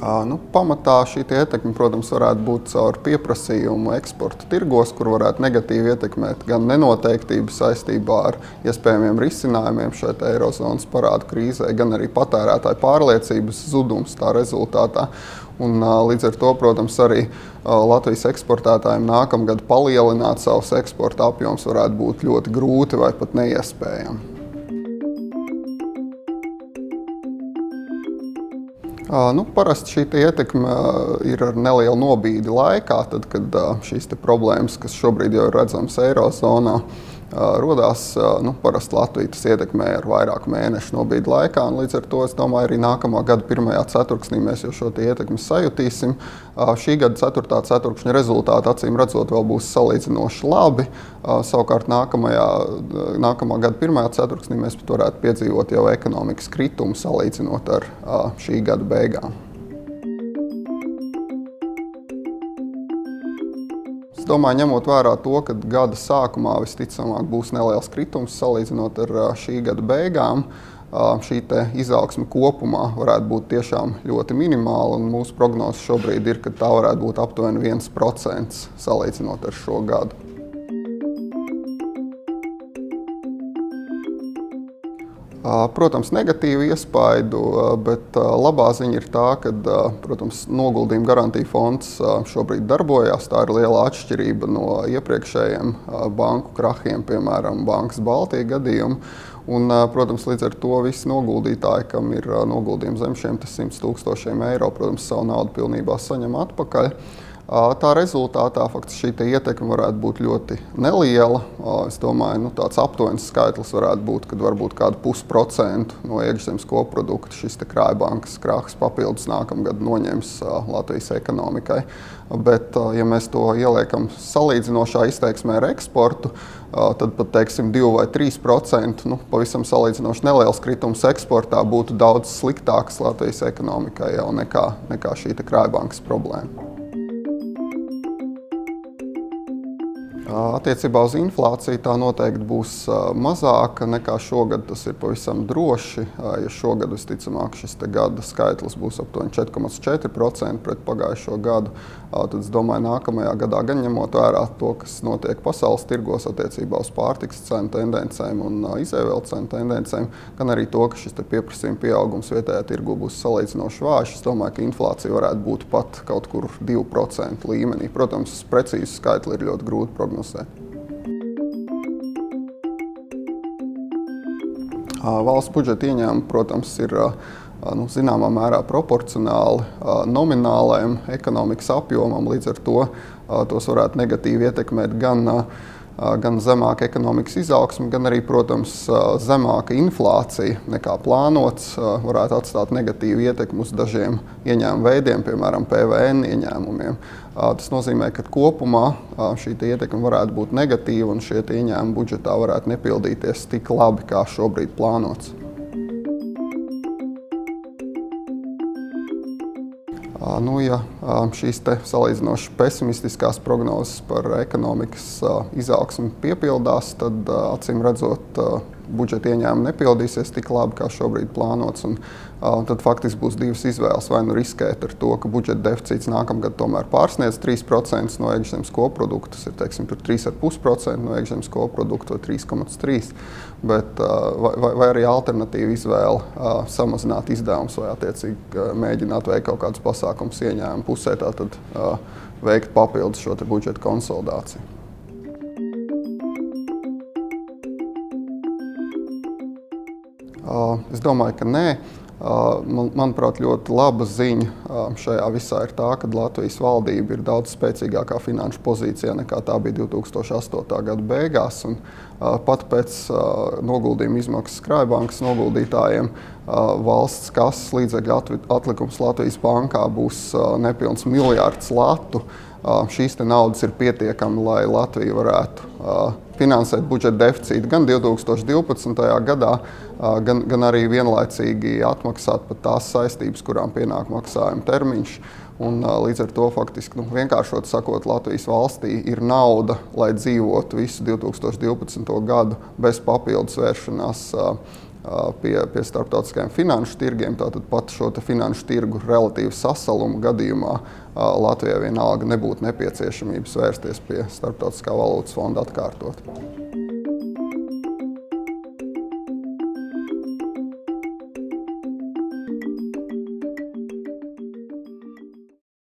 Pamatā šī ietekme, protams, varētu būt caur pieprasījumu eksporta tirgos, kur varētu negatīvi ietekmēt gan nenoteiktību saistībā ar iespējamiem risinājumiem šai eirozonas parādu krīzē, gan arī patērētāju pārliecības zudums tā rezultātā. Un, līdz ar to, protams, arī Latvijas eksportētājiem nākamgad palielināt savus eksporta apjomus varētu būt ļoti grūti vai pat neiespējami. Parasti šī ietekme ir ar nelielu nobīdi laikā, tad, kad šīs problēmas, kas šobrīd jau ir redzamas eirozonā, rodās. Parasti Latviju tas ietekmē ar vairāku mēnešu nobīdi laikā, un līdz ar to, es domāju, arī nākamā gada pirmajā ceturksnī mēs jau šo ietekmi sajutīsim. Šī gada 4. ceturkšņa rezultāti, acīm redzot, vēl būs salīdzinoši labi. Savukārt nākamā gada pirmajā ceturksnī mēs pat varētu piedzīvot jau ekonomikas kritumu salīdzinot ar šī gada beigām. Es domāju, ņemot vērā to, ka gada sākumā visticamāk būs neliels kritums salīdzinot ar šī gada beigām, šī izaugsme kopumā varētu būt tiešām ļoti minimāla, un mūsu prognoze šobrīd ir, ka tā varētu būt aptuveni 1% salīdzinot ar šo gadu. Protams, negatīvu iespaidu, bet labā ziņa ir tā, ka, protams, noguldījuma garantija fonds šobrīd darbojās. Tā ir liela atšķirība no iepriekšējiem banku krahiem, piemēram, Bankas Baltija gadījumu. Un, protams, līdz ar to visi noguldītāji, kam ir noguldījumi zem šiem 100 000 eiro, protams, savu naudu pilnībā saņem atpakaļ. Tā rezultātā faktiski šī ietekme varētu būt ļoti neliela. Es domāju, tāds aptuvenis skaitlis varētu būt, kad varbūt kādu 0,5% no iekšzemes koprodukta šis krājbankas krahs papildus nākamgad noņems Latvijas ekonomikai. Bet, ja mēs to ieliekam salīdzinošā izteiksmē ar eksportu, tad pat, teiksim, 2 vai 3%, pavisam salīdzinoši neliels kritums eksportā būtu daudz sliktāks Latvijas ekonomikai jau nekā šī krājbankas problēma. Attiecībā uz inflāciju tā noteikti būs mazāka nekā šogad. Tas ir pavisam droši. Ja šogad visticamāk šis gada skaitlis būs aptuveni 4,4% pret pagājušo gadu, tad es domāju, nākamajā gadā gan ņemot vērā to, kas notiek pasaules tirgos attiecībā uz pārtikas cenu tendencēm un izēvielu cenu tendencēm, gan arī to, ka šis pieprasījuma pieaugums vietējā tirgu būs salīdzinoši vājš. Es domāju, ka inflācija varētu būt pat kaut kur 2% līmenī. Protams, precīzi skaitli ir ļoti grūti prognozēt. Valsts budžeta ieņēmumi, protams, ir zināmā mērā proporcionāli nominālajam ekonomikas apjomam, līdz ar to tos varētu negatīvi ietekmēt gan zemāka ekonomikas izaugsme, gan arī, protams, zemāka inflācija nekā plānots varētu atstāt negatīvu ietekmi uz dažiem ieņēmumu veidiem, piemēram, PVN ieņēmumiem. Tas nozīmē, ka kopumā šī ietekme varētu būt negatīva un šie ieņēmumi budžetā varētu nepildīties tik labi, kā šobrīd plānots. Ja šīs salīdzinoši pesimistiskās prognozes par ekonomikas izaugsmi piepildās, tad acīm redzot budžeta ieņēmumi nepildīsies tik labi, kā šobrīd plānots. Tad faktiski būs divas izvēles. Vai nu riskēt ar to, ka budžeta deficīts nākamgad tomēr pārsniedz 3% no iekšzemes koprodukta, tas ir, teiksim, 3,5% no iekšzemes koprodukta vai 3,3%. Bet, vai arī alternatīva izvēle samazināt izdevumus vai attiecīgi mēģināt veikt kaut kādus pasākumus ieņēmumu pusē, tātad veikt papildus šo budžeta konsolidāciju. Es domāju, ka nē. Manuprāt, ļoti laba ziņa šajā visā ir tā, ka Latvijas valdība ir daudz spēcīgākā finanšu pozīcijā nekā tā bija 2008. gada beigās. Un pat pēc noguldījuma izmaksas krājbankas noguldītājiem valsts kases līdzekļu atlikums Latvijas bankā būs nepilns miljards latu. Šīs naudas ir pietiekami, lai Latvija varētu finansēt budžeta deficītu gan 2012. gadā, gan arī vienlaicīgi atmaksāt pat tās saistības, kurām pienāk maksājuma termiņš. Un, līdz ar to faktiski, vienkāršot sakot, Latvijas valstī ir nauda, lai dzīvotu visu 2012. gadu bez papildus vēršanās pie starptautiskajiem finanšu tirgiem. Tātad pat šo finanšu tirgu relatīvu sasalumu gadījumā Latvijai vienalga nebūtu nepieciešamības vērsties pie Starptautiskā valūtas fonda atkārtot.